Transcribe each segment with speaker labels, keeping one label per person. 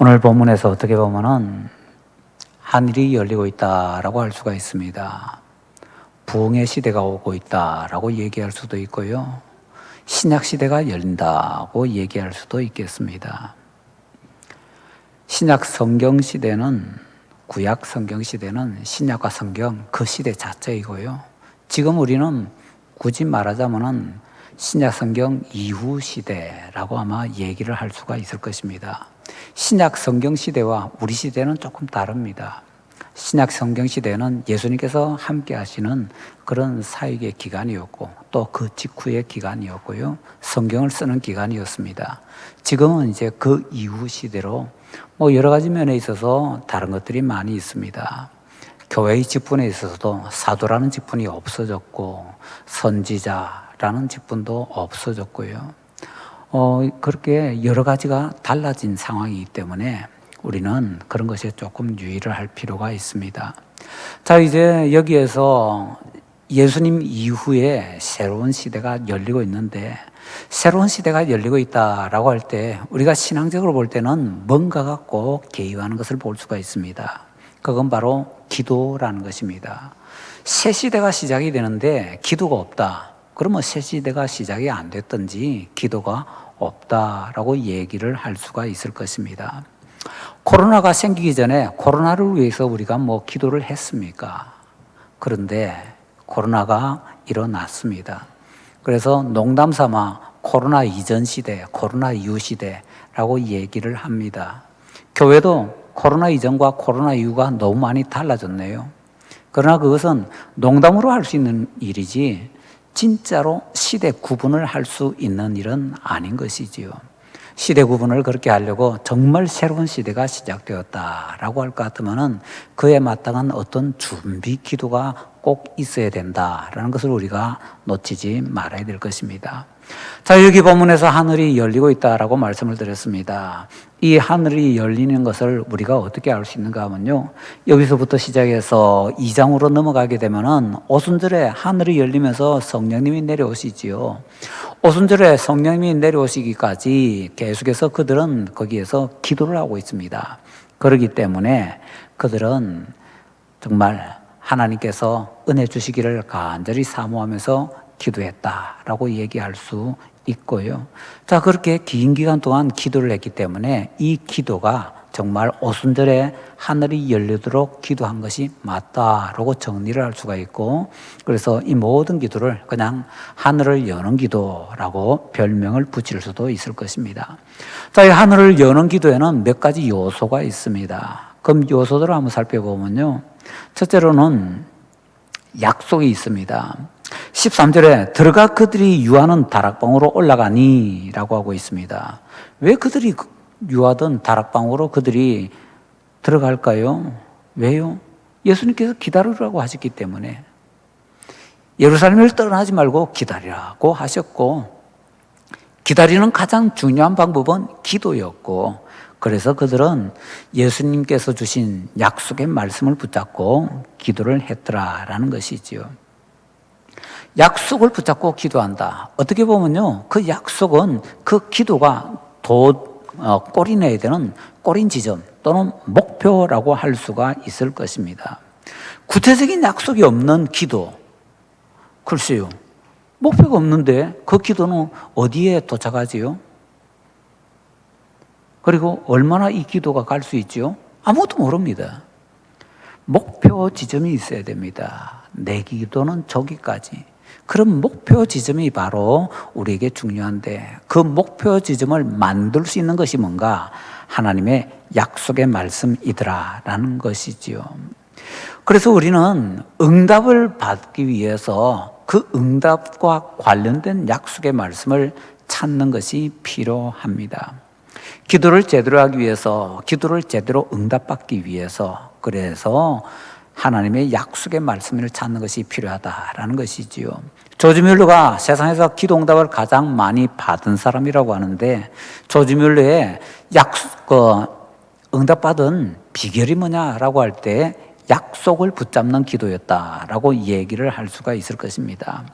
Speaker 1: 오늘 본문에서 어떻게 보면은 하늘이 열리고 있다라고 할 수가 있습니다. 부흥의 시대가 오고 있다라고 얘기할 수도 있고요. 신약 시대가 열린다고 얘기할 수도 있겠습니다. 신약 성경 시대는, 구약 성경 시대는 신약과 성경 그 시대 자체이고요. 지금 우리는 굳이 말하자면은 신약 성경 이후 시대라고 아마 얘기를 할 수가 있을 것입니다. 신약 성경 시대와 우리 시대는 조금 다릅니다. 신약 성경 시대는 예수님께서 함께 하시는 그런 사역의 기간이었고 또 그 직후의 기간이었고요. 성경을 쓰는 기간이었습니다. 지금은 이제 그 이후 시대로 여러 가지 면에 있어서 다른 것들이 많이 있습니다. 교회의 직분에 있어서도 사도라는 직분이 없어졌고 선지자라는 직분도 없어졌고요. 그렇게 여러 가지가 달라진 상황이기 때문에 우리는 그런 것에 조금 유의를 할 필요가 있습니다. 자, 이제 여기에서 예수님 이후에 새로운 시대가 열리고 있는데, 새로운 시대가 열리고 있다라고 할 때 우리가 신앙적으로 볼 때는 뭔가가 꼭 개입하는 것을 볼 수가 있습니다. 그건 바로 기도라는 것입니다. 새 시대가 시작이 되는데 기도가 없다. 그러면 새 시대가 시작이 안 됐든지 기도가 없다라고 얘기를 할 수가 있을 것입니다. 코로나가 생기기 전에 코로나를 위해서 우리가 기도를 했습니까? 그런데 코로나가 일어났습니다. 그래서 농담 삼아 코로나 이전 시대, 코로나 이후 시대라고 얘기를 합니다. 교회도 코로나 이전과 코로나 이후가 너무 많이 달라졌네요. 그러나 그것은 농담으로 할 수 있는 일이지 진짜로 시대 구분을 할 수 있는 일은 아닌 것이지요. 시대 구분을 그렇게 하려고 정말 새로운 시대가 시작되었다라고 할 것 같으면은 그에 마땅한 어떤 준비 기도가 꼭 있어야 된다라는 것을 우리가 놓치지 말아야 될 것입니다. 자, 여기 본문에서 하늘이 열리고 있다라고 말씀을 드렸습니다. 이 하늘이 열리는 것을 우리가 어떻게 알 수 있는가 하면요, 여기서부터 시작해서 2장으로 넘어가게 되면은 오순절에 하늘이 열리면서 성령님이 내려오시지요. 오순절에 성령님이 내려오시기까지 계속해서 그들은 거기에서 기도를 하고 있습니다. 그렇기 때문에 그들은 정말 하나님께서 은혜 주시기를 간절히 사모하면서 기도했다라고 얘기할 수 있고요. 자, 그렇게 긴 기간 동안 기도를 했기 때문에 이 기도가 정말 오순절에 하늘이 열리도록 기도한 것이 맞다라고 정리를 할 수가 있고, 그래서 이 모든 기도를 그냥 하늘을 여는 기도라고 별명을 붙일 수도 있을 것입니다. 자, 이 하늘을 여는 기도에는 몇 가지 요소가 있습니다. 그럼 요소들을 한번 살펴보면요, 첫째로는 약속이 있습니다. 13절에 들어가 그들이 유하는 다락방으로 올라가니 라고 하고 있습니다. 왜 그들이 유하던 다락방으로 그들이 들어갈까요? 왜요? 예수님께서 기다리라고 하셨기 때문에. 예루살렘을 떠나지 말고 기다리라고 하셨고, 기다리는 가장 중요한 방법은 기도였고, 그래서 그들은 예수님께서 주신 약속의 말씀을 붙잡고 기도를 했더라라는 것이지요. 약속을 붙잡고 기도한다. 어떻게 보면요, 그 약속은 그 기도가 꼴이 내야 되는 꼴인 지점 또는 목표라고 할 수가 있을 것입니다. 구체적인 약속이 없는 기도, 글쎄요, 목표가 없는데 그 기도는 어디에 도착하지요? 그리고 얼마나 이 기도가 갈 수 있죠? 아무도 모릅니다. 목표 지점이 있어야 됩니다. 내 기도는 저기까지. 그런 목표 지점이 바로 우리에게 중요한데, 그 목표 지점을 만들 수 있는 것이 뭔가? 하나님의 약속의 말씀이더라라는 것이지요. 그래서 우리는 응답을 받기 위해서 그 응답과 관련된 약속의 말씀을 찾는 것이 필요합니다. 기도를 제대로 하기 위해서, 기도를 제대로 응답받기 위해서, 그래서 하나님의 약속의 말씀을 찾는 것이 필요하다라는 것이지요. 조지 뮬러가 세상에서 기도 응답을 가장 많이 받은 사람이라고 하는데, 조지 뮬러의 응답받은 비결이 뭐냐라고 할 때 약속을 붙잡는 기도였다라고 얘기를 할 수가 있을 것입니다.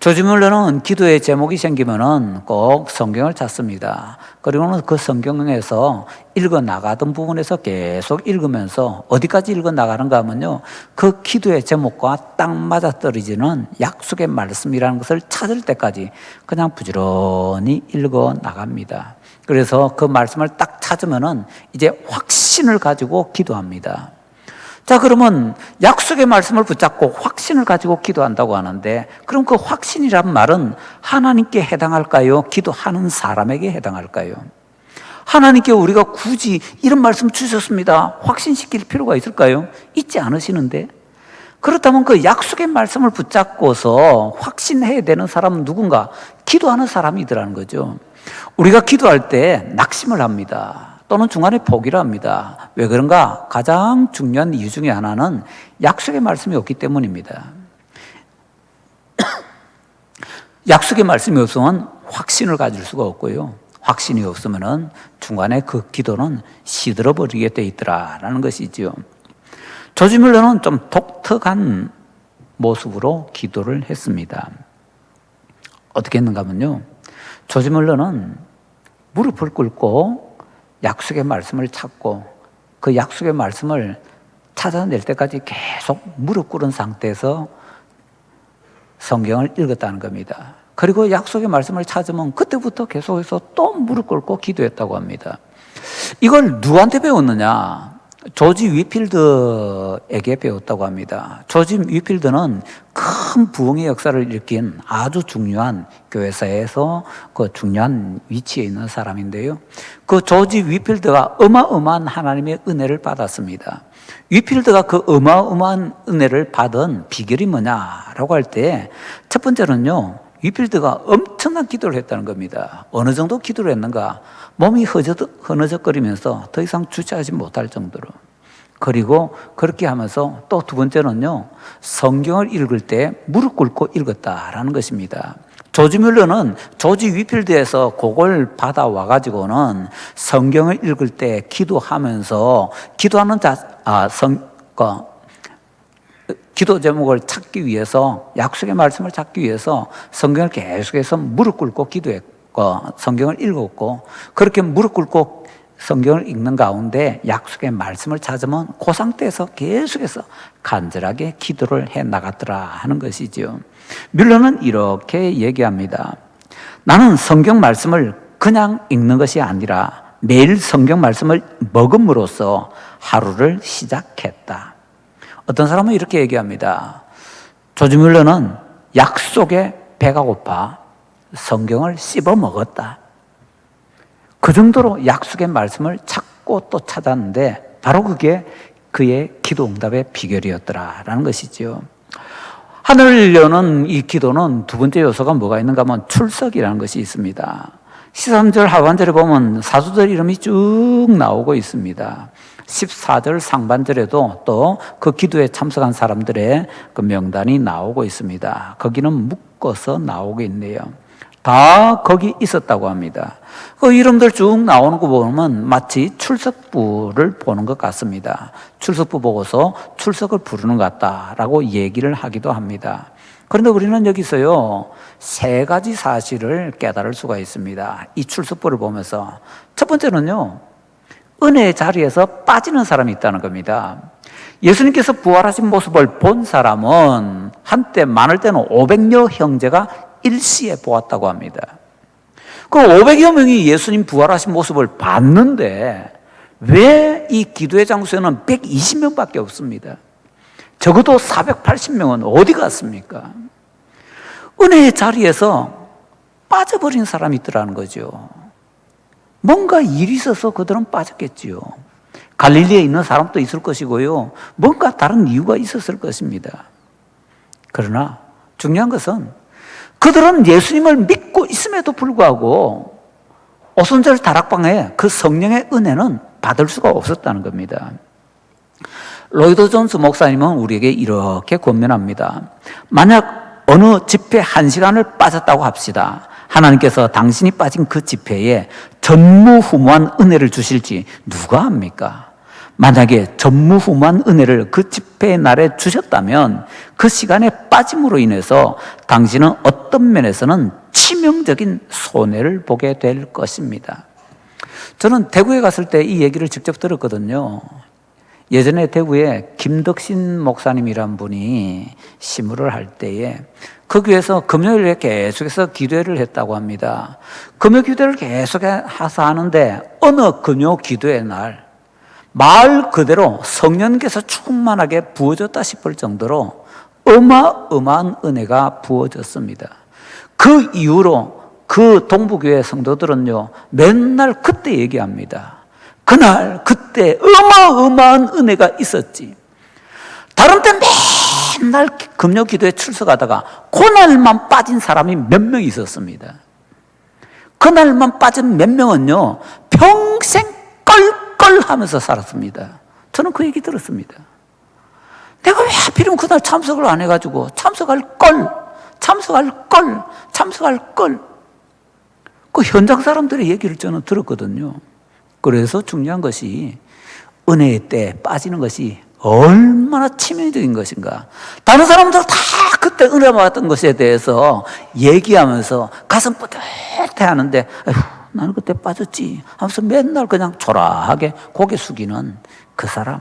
Speaker 1: 조지 뮬러는 기도의 제목이 생기면은 꼭 성경을 찾습니다. 그리고는 그 성경에서 읽어 나가던 부분에서 계속 읽으면서 어디까지 읽어 나가는가 하면요, 그 기도의 제목과 딱 맞아떨어지는 약속의 말씀이라는 것을 찾을 때까지 그냥 부지런히 읽어 나갑니다. 그래서 그 말씀을 딱 찾으면은 이제 확신을 가지고 기도합니다. 자, 그러면 약속의 말씀을 붙잡고 확신을 가지고 기도한다고 하는데, 그럼 그 확신이란 말은 하나님께 해당할까요? 기도하는 사람에게 해당할까요? 하나님께 우리가 굳이 이런 말씀 주셨습니다, 확신시킬 필요가 있을까요? 있지 않으시는데, 그렇다면 그 약속의 말씀을 붙잡고서 확신해야 되는 사람은 누군가? 기도하는 사람이더라는 거죠. 우리가 기도할 때 낙심을 합니다. 또는 중간에 포기를 합니다. 왜 그런가? 가장 중요한 이유 중에 하나는 약속의 말씀이 없기 때문입니다. 약속의 말씀이 없으면 확신을 가질 수가 없고요, 확신이 없으면 중간에 그 기도는 시들어버리게 돼 있더라라는 것이죠. 조지 뮬러는 좀 독특한 모습으로 기도를 했습니다. 어떻게 했는가 하면요, 조지 뮬러는 무릎을 꿇고 약속의 말씀을 찾고 그 약속의 말씀을 찾아낼 때까지 계속 무릎 꿇은 상태에서 성경을 읽었다는 겁니다. 그리고 약속의 말씀을 찾으면 그때부터 계속해서 또 무릎 꿇고 기도했다고 합니다. 이걸 누구한테 배웠느냐? 조지 위필드에게 배웠다고 합니다. 조지 위필드는 큰 부흥의 역사를 일으킨 아주 중요한 교회사에서 그 중요한 위치에 있는 사람인데요, 그 조지 위필드가 어마어마한 하나님의 은혜를 받았습니다. 위필드가 그 어마어마한 은혜를 받은 비결이 뭐냐라고 할 때 첫 번째는요, 위필드가 엄청난 기도를 했다는 겁니다. 어느 정도 기도를 했는가? 몸이 흐느적거리면서 더 이상 주체하지 못할 정도로. 그리고 그렇게 하면서 또 두 번째는요, 성경을 읽을 때 무릎 꿇고 읽었다라는 것입니다. 조지 뮬러는 조지 위필드에서 그걸 받아와가지고는 성경을 읽을 때 기도하면서 기도 제목을 찾기 위해서, 약속의 말씀을 찾기 위해서 성경을 계속해서 무릎 꿇고 기도했고 성경을 읽었고, 그렇게 무릎 꿇고 성경을 읽는 가운데 약속의 말씀을 찾으면 그 상태에서 계속해서 간절하게 기도를 해 나갔더라 하는 것이죠. 뮬러는 이렇게 얘기합니다. 나는 성경 말씀을 그냥 읽는 것이 아니라 매일 성경 말씀을 먹음으로써 하루를 시작했다. 어떤 사람은 이렇게 얘기합니다. 조지 뮬러는 약속에 배가 고파 성경을 씹어 먹었다. 그 정도로 약속의 말씀을 찾고 또 찾았는데 바로 그게 그의 기도 응답의 비결이었더라라는 것이죠. 하늘을 여는 이 기도는 두 번째 요소가 뭐가 있는가 하면 출석이라는 것이 있습니다. 13절 하반절에 보면 사도들 이름이 쭉 나오고 있습니다. 14절 상반절에도 또 그 기도에 참석한 사람들의 그 명단이 나오고 있습니다. 거기는 묶어서 나오고 있네요. 다 거기 있었다고 합니다. 그 이름들 쭉 나오는 거 보면 마치 출석부를 보는 것 같습니다. 출석부 보고서 출석을 부르는 것 같다라고 얘기를 하기도 합니다. 그런데 우리는 여기서요, 세 가지 사실을 깨달을 수가 있습니다. 이 출석부를 보면서. 첫 번째는요, 은혜의 자리에서 빠지는 사람이 있다는 겁니다. 예수님께서 부활하신 모습을 본 사람은 한때 많을 때는 500여 형제가 일시에 보았다고 합니다. 그 500여 명이 예수님 부활하신 모습을 봤는데 왜 이 기도의 장소에는 120명밖에 없습니다. 적어도 480명은 어디 갔습니까? 은혜의 자리에서 빠져버린 사람이 있더라는 거죠. 뭔가 일이 있어서 그들은 빠졌겠지요. 갈릴리에 있는 사람도 있을 것이고요, 뭔가 다른 이유가 있었을 것입니다. 그러나 중요한 것은 그들은 예수님을 믿고 있음에도 불구하고 오순절 다락방에 그 성령의 은혜는 받을 수가 없었다는 겁니다. 로이드 존스 목사님은 우리에게 이렇게 권면합니다. 만약 어느 집회 1시간을 빠졌다고 합시다. 하나님께서 당신이 빠진 그 집회에 전무후무한 은혜를 주실지 누가 압니까? 만약에 전무후무한 은혜를 그 집회의 날에 주셨다면 그 시간에 빠짐으로 인해서 당신은 어떤 면에서는 치명적인 손해를 보게 될 것입니다. 저는 대구에 갔을 때 이 얘기를 직접 들었거든요. 예전에 대구에 김덕신 목사님이란 분이 시무를 할 때에 그 교회에서 금요일에 계속해서 기도회를 했다고 합니다. 금요 기도회를 계속해서 하는데 어느 금요 기도회 날 말 그대로 성령께서 충만하게 부어졌다 싶을 정도로 어마어마한 은혜가 부어졌습니다. 그 이후로 그 동부교회 성도들은요 맨날 그때 얘기합니다. 그날 그때 어마어마한 은혜가 있었지. 다른 때 맨날 금요 기도에 출석하다가 그날만 빠진 사람이 몇 명 있었습니다. 그날만 빠진 몇 명은요 평생 껄껄하면서 살았습니다. 저는 그 얘기 들었습니다. 내가 왜 하필이면 그날 참석을 안 해가지고 참석할 걸 그 현장 사람들의 얘기를 저는 들었거든요. 그래서 중요한 것이 은혜의 때 빠지는 것이 얼마나 치명적인 것인가. 다른 사람들 다 그때 은혜 받았던 것에 대해서 얘기하면서 가슴 뿌듯해 하는데 아휴, 나는 그때 빠졌지 하면서 맨날 그냥 초라하게 고개 숙이는 그 사람.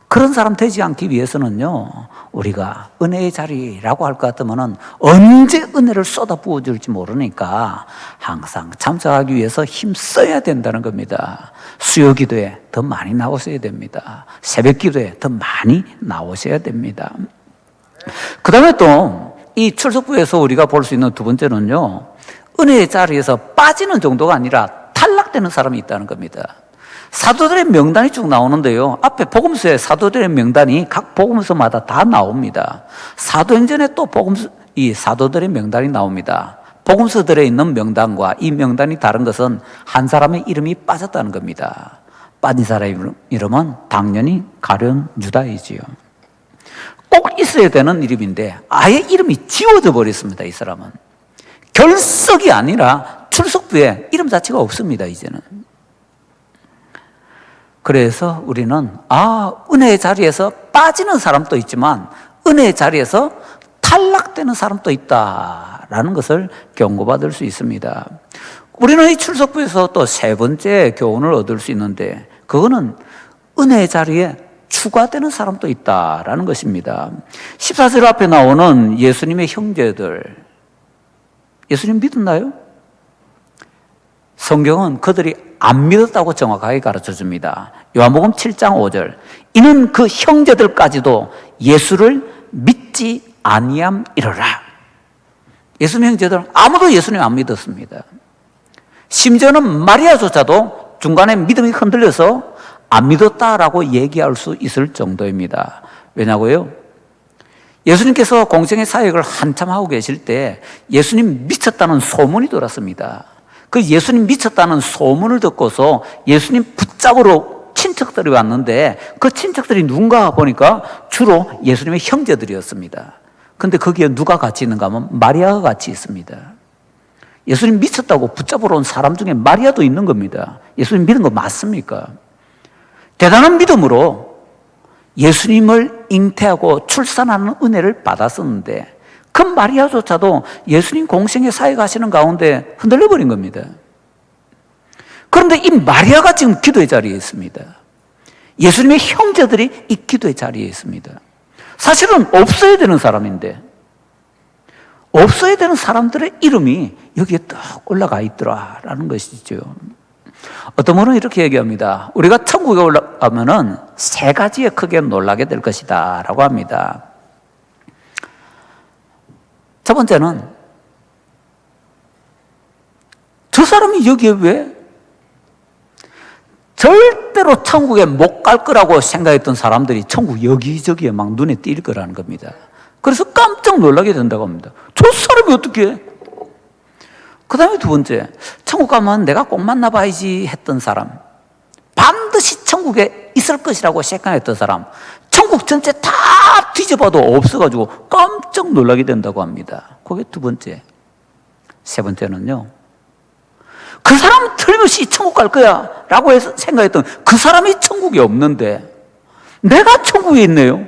Speaker 1: 그런 사람 되지 않기 위해서는요 우리가 은혜의 자리라고 할 것 같으면 언제 은혜를 쏟아 부어줄지 모르니까 항상 참석하기 위해서 힘써야 된다는 겁니다. 수요 기도에 더 많이 나오셔야 됩니다. 새벽 기도에 더 많이 나오셔야 됩니다. 그 다음에 또 이 출석부에서 우리가 볼 수 있는 두 번째는요 은혜의 자리에서 빠지는 정도가 아니라 탈락되는 사람이 있다는 겁니다. 사도들의 명단이 쭉 나오는데요. 앞에 복음서에 사도들의 명단이 각 복음서마다 다 나옵니다. 사도행전에 또 이 사도들의 명단이 나옵니다. 복음서들에 있는 명단과 이 명단이 다른 것은 한 사람의 이름이 빠졌다는 겁니다. 빠진 사람의 이름은 당연히 가룟 유다이지요. 꼭 있어야 되는 이름인데 아예 이름이 지워져 버렸습니다. 이 사람은 결석이 아니라 출석부에 이름 자체가 없습니다. 이제는. 그래서 우리는 은혜의 자리에서 빠지는 사람도 있지만 은혜의 자리에서 탈락되는 사람도 있다라는 것을 경고받을 수 있습니다. 우리는 이 출석부에서 또 세 번째 교훈을 얻을 수 있는데 그거는 은혜의 자리에 추가되는 사람도 있다라는 것입니다. 14절 앞에 나오는 예수님의 형제들, 예수님 믿었나요? 성경은 그들이 안 믿었다고 정확하게 가르쳐 줍니다. 요한복음 7장 5절. 이는 그 형제들까지도 예수를 믿지 아니함이러라. 예수님 형제들은 아무도 예수님 안 믿었습니다. 심지어는 마리아조차도 중간에 믿음이 흔들려서 안 믿었다라고 얘기할 수 있을 정도입니다. 왜냐고요? 예수님께서 공생의 사역을 한참 하고 계실 때 예수님 미쳤다는 소문이 돌았습니다. 그 예수님 미쳤다는 소문을 듣고서 예수님 붙잡으러 친척들이 왔는데 그 친척들이 누군가 보니까 주로 예수님의 형제들이었습니다. 근데 거기에 누가 같이 있는가 하면 마리아가 같이 있습니다. 예수님 미쳤다고 붙잡으러 온 사람 중에 마리아도 있는 겁니다. 예수님 믿은 거 맞습니까? 대단한 믿음으로 예수님을 잉태하고 출산하는 은혜를 받았었는데 그 마리아조차도 예수님 공생의 사역하시는 가운데 흔들려 버린 겁니다. 그런데 이 마리아가 지금 기도의 자리에 있습니다. 예수님의 형제들이 이 기도의 자리에 있습니다. 사실은 없어야 되는 사람인데 없어야 되는 사람들의 이름이 여기에 딱 올라가 있더라라는 것이죠. 어떤 분은 이렇게 얘기합니다. 우리가 천국에 올라가면은 세 가지에 크게 놀라게 될 것이다 라고 합니다. 첫 번째는 저 사람이 여기에 왜 절대로 천국에 못 갈 거라고 생각했던 사람들이 천국 여기저기에 막 눈에 띌 거라는 겁니다. 그래서 깜짝 놀라게 된다고 합니다. 저 사람이 어떻게 해? 그 다음에 두 번째, 천국 가면 내가 꼭 만나봐야지 했던 사람, 반드시 천국에 있을 것이라고 생각했던 사람, 천국 전체 다 뒤져봐도 없어가지고 깜짝 놀라게 된다고 합니다. 그게 두 번째. 세 번째는요, 그 사람은 틀림없이 천국 갈 거야 라고 해서 생각했던 그 사람이 천국이 없는데 내가 천국에 있네요.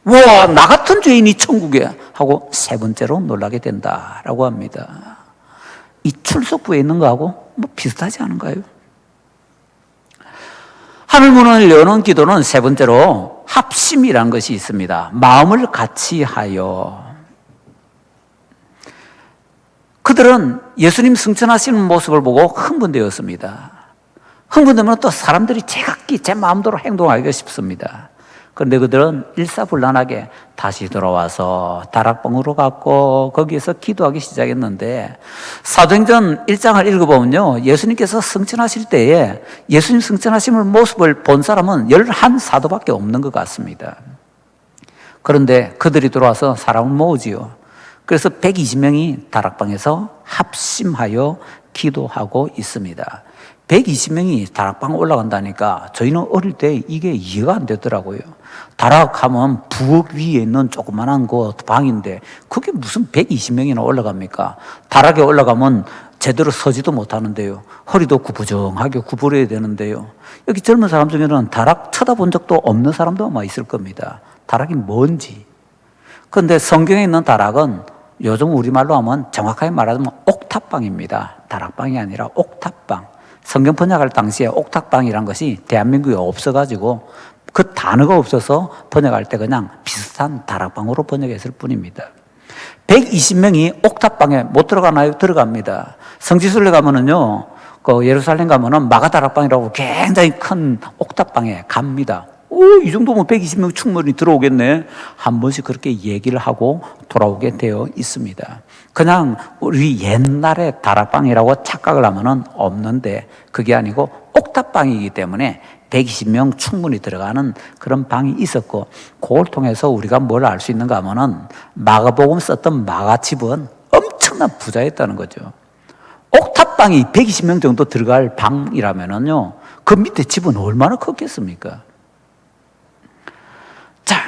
Speaker 1: 와, 나 같은 죄인이 천국에 하고 세 번째로 놀라게 된다라고 합니다. 이 출석부에 있는 거하고 뭐 비슷하지 않은가요? 하늘문을 여는 기도는 세 번째로 합심이라는 것이 있습니다. 마음을 같이 하여. 그들은 예수님 승천하시는 모습을 보고 흥분되었습니다. 흥분되면 또 사람들이 제각기 제 마음대로 행동하기가 쉽습니다. 그런데 그들은 일사불란하게 다시 돌아와서 다락방으로 갔고 거기에서 기도하기 시작했는데 사도행전 1장을 읽어보면요, 예수님께서 승천하실 때에 예수님 승천하시는 모습을 본 사람은 11사도밖에 없는 것 같습니다. 그런데 그들이 돌아와서 사람을 모으지요. 그래서 120명이 다락방에서 합심하여 기도하고 있습니다. 120명이 다락방 올라간다니까 저희는 어릴 때 이게 이해가 안 되더라고요. 다락하면 부엌 위에 있는 조그만한 그 방인데 그게 무슨 120명이나 올라갑니까? 다락에 올라가면 제대로 서지도 못하는데요. 허리도 구부정하게 구부려야 되는데요. 여기 젊은 사람 중에는 다락 쳐다본 적도 없는 사람도 아마 있을 겁니다. 다락이 뭔지. 그런데 성경에 있는 다락은 요즘 우리말로 하면 정확하게 말하자면 옥탑방입니다. 다락방이 아니라 옥탑방. 성경 번역할 당시에 옥탑방이란 것이 대한민국에 없어가지고 그 단어가 없어서 번역할 때 그냥 비슷한 다락방으로 번역했을 뿐입니다. 120명이 옥탑방에 못 들어가나요? 들어갑니다. 성지순례 가면은요, 그 예루살렘 가면은 마가다락방이라고 굉장히 큰 옥탑방에 갑니다. 이 정도면 120명 충분히 들어오겠네. 한 번씩 그렇게 얘기를 하고 돌아오게 되어 있습니다. 그냥 우리 옛날에 다락방이라고 착각을 하면은 없는데 그게 아니고 옥탑방이기 때문에 120명 충분히 들어가는 그런 방이 있었고 그걸 통해서 우리가 뭘 알 수 있는가 하면은 마가복음 썼던 마가집은 엄청난 부자였다는 거죠. 옥탑방이 120명 정도 들어갈 방이라면은요, 그 밑에 집은 얼마나 컸겠습니까? 자,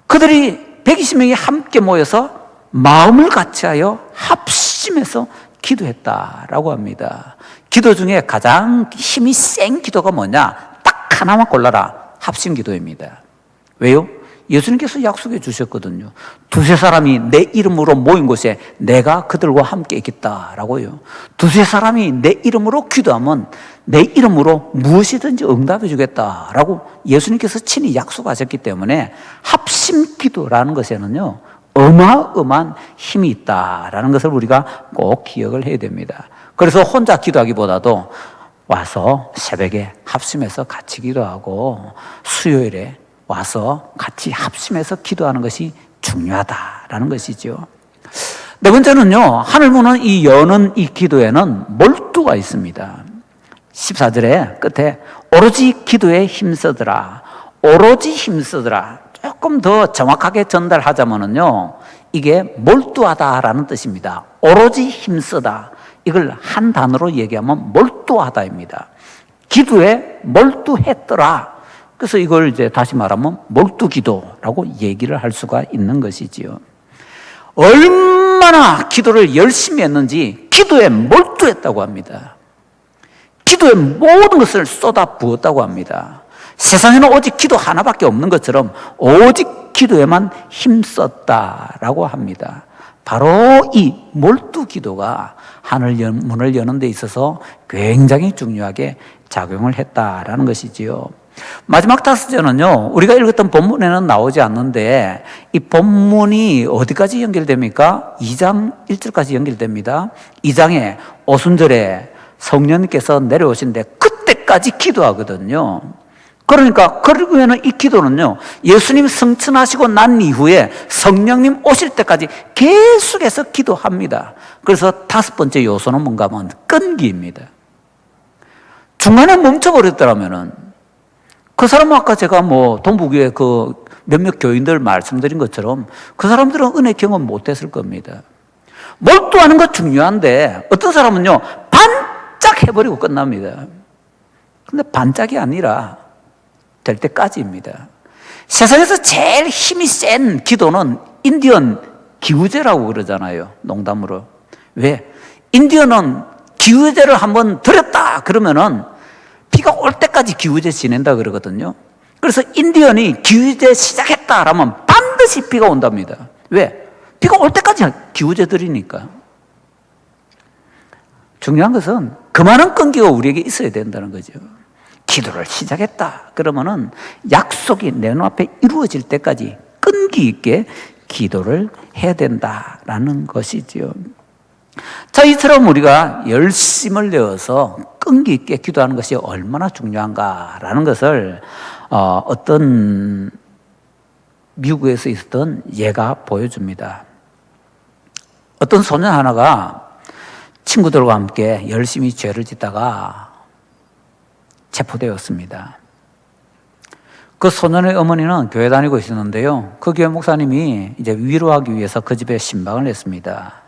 Speaker 1: 그들이 120명이 함께 모여서 마음을 같이하여 합심해서 기도했다라고 합니다. 기도 중에 가장 힘이 센 기도가 뭐냐? 딱 하나만 골라라. 합심 기도입니다. 왜요? 예수님께서 약속해 주셨거든요. 두세 사람이 내 이름으로 모인 곳에 내가 그들과 함께 있겠다라고요. 두세 사람이 내 이름으로 기도하면 내 이름으로 무엇이든지 응답해 주겠다라고 예수님께서 친히 약속하셨기 때문에 합심 기도라는 것에는요, 어마어마한 힘이 있다라는 것을 우리가 꼭 기억을 해야 됩니다. 그래서 혼자 기도하기보다도 와서 새벽에 합심해서 같이 기도하고 수요일에 와서 같이 합심해서 기도하는 것이 중요하다라는 것이죠. 네 번째는요, 하늘문은 이 여는 이 기도에는 몰두가 있습니다. 14절에 끝에 오로지 기도에 힘쓰더라. 오로지 힘쓰더라. 조금 더 정확하게 전달하자면요, 이게 몰두하다라는 뜻입니다. 오로지 힘쓰다. 이걸 한 단어로 얘기하면 몰두하다입니다. 기도에 몰두했더라. 그래서 이걸 이제 다시 말하면 몰두기도라고 얘기를 할 수가 있는 것이지요. 얼마나 기도를 열심히 했는지 기도에 몰두했다고 합니다. 기도에 모든 것을 쏟아 부었다고 합니다. 세상에는 오직 기도 하나밖에 없는 것처럼 오직 기도에만 힘썼다라고 합니다. 바로 이 몰두 기도가 하늘 문을 여는 데 있어서 굉장히 중요하게 작용을 했다라는 것이지요. 마지막 5절은요, 우리가 읽었던 본문에는 나오지 않는데 이 본문이 어디까지 연결됩니까? 2장 1절까지 연결됩니다. 2장에 오순절에 성령님께서 내려오신데 그때까지 기도하거든요. 그러니까 결국에는 이 기도는요, 예수님 승천하시고 난 이후에 성령님 오실 때까지 계속해서 기도합니다. 그래서 5번째 요소는 뭔가 하면 끈기입니다. 중간에 멈춰버렸더라면은 그 사람은 아까 제가 동북위에 그 몇몇 교인들 말씀드린 것처럼 그 사람들은 은혜 경험 못했을 겁니다. 몰두하는 거 중요한데 어떤 사람은요, 반짝해버리고 끝납니다. 근데 반짝이 아니라 될 때까지입니다. 세상에서 제일 힘이 센 기도는 인디언 기우제라고 그러잖아요. 농담으로. 왜? 인디언은 기후제를 한번 드렸다 그러면은 비가 올 때까지 기후제 지낸다 그러거든요. 그래서 인디언이 기후제 시작했다 라면 반드시 비가 온답니다. 왜? 비가 올 때까지 기후제 드리니까. 중요한 것은 그 많은 끈기가 우리에게 있어야 된다는 거죠. 기도를 시작했다 그러면은 약속이 내 눈앞에 이루어질 때까지 끈기 있게 기도를 해야 된다라는 것이지요. 자, 이처럼 우리가 열심을 내어서 끈기 있게 기도하는 것이 얼마나 중요한가라는 것을 어떤 미국에서 있었던 예가 보여줍니다. 어떤 소년 하나가 친구들과 함께 열심히 죄를 짓다가 체포되었습니다. 그 소년의 어머니는 교회 다니고 있었는데요. 그 교회 목사님이 이제 위로하기 위해서 그 집에 신방을 했습니다.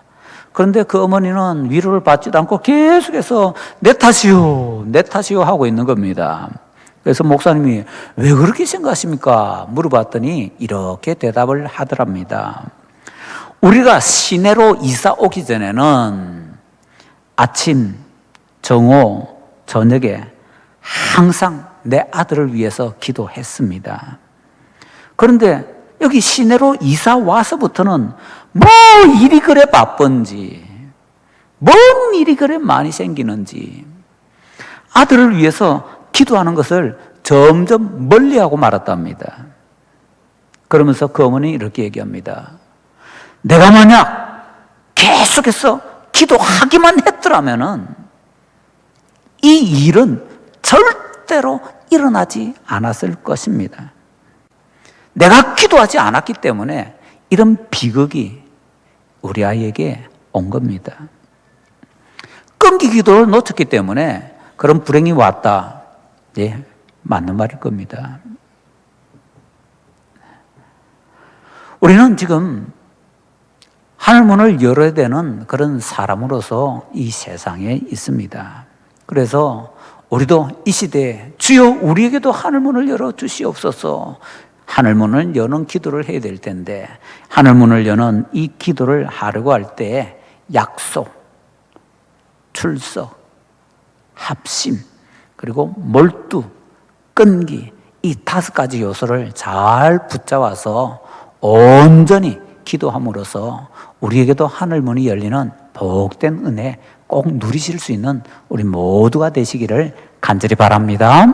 Speaker 1: 그런데 그 어머니는 위로를 받지도 않고 계속해서 내 탓이요 하고 있는 겁니다. 그래서 목사님이 왜 그렇게 생각하십니까? 물어봤더니 이렇게 대답을 하더랍니다. 우리가 시내로 이사 오기 전에는 아침, 정오, 저녁에 항상 내 아들을 위해서 기도했습니다. 그런데 여기 시내로 이사 와서부터는 뭐 일이 그래 바쁜지, 뭔 일이 그래 많이 생기는지 아들을 위해서 기도하는 것을 점점 멀리하고 말았답니다. 그러면서 그 어머니 이렇게 얘기합니다. 내가 만약 계속해서 기도하기만 했더라면은 이 일은 절대로 일어나지 않았을 것입니다. 내가 기도하지 않았기 때문에 이런 비극이 우리 아이에게 온 겁니다. 끈기 기도를 놓쳤기 때문에 그런 불행이 왔다. 예, 맞는 말일 겁니다. 우리는 지금 하늘문을 열어야 되는 그런 사람으로서 이 세상에 있습니다. 그래서 우리도 이 시대에 주여 우리에게도 하늘문을 열어 주시옵소서. 하늘문을 여는 기도를 해야 될 텐데 하늘문을 여는 이 기도를 하려고 할 때 약속, 출석, 합심, 그리고 몰두, 끈기 이 5가지 요소를 잘 붙잡아서 온전히 기도함으로써 우리에게도 하늘문이 열리는 복된 은혜 꼭 누리실 수 있는 우리 모두가 되시기를 간절히 바랍니다.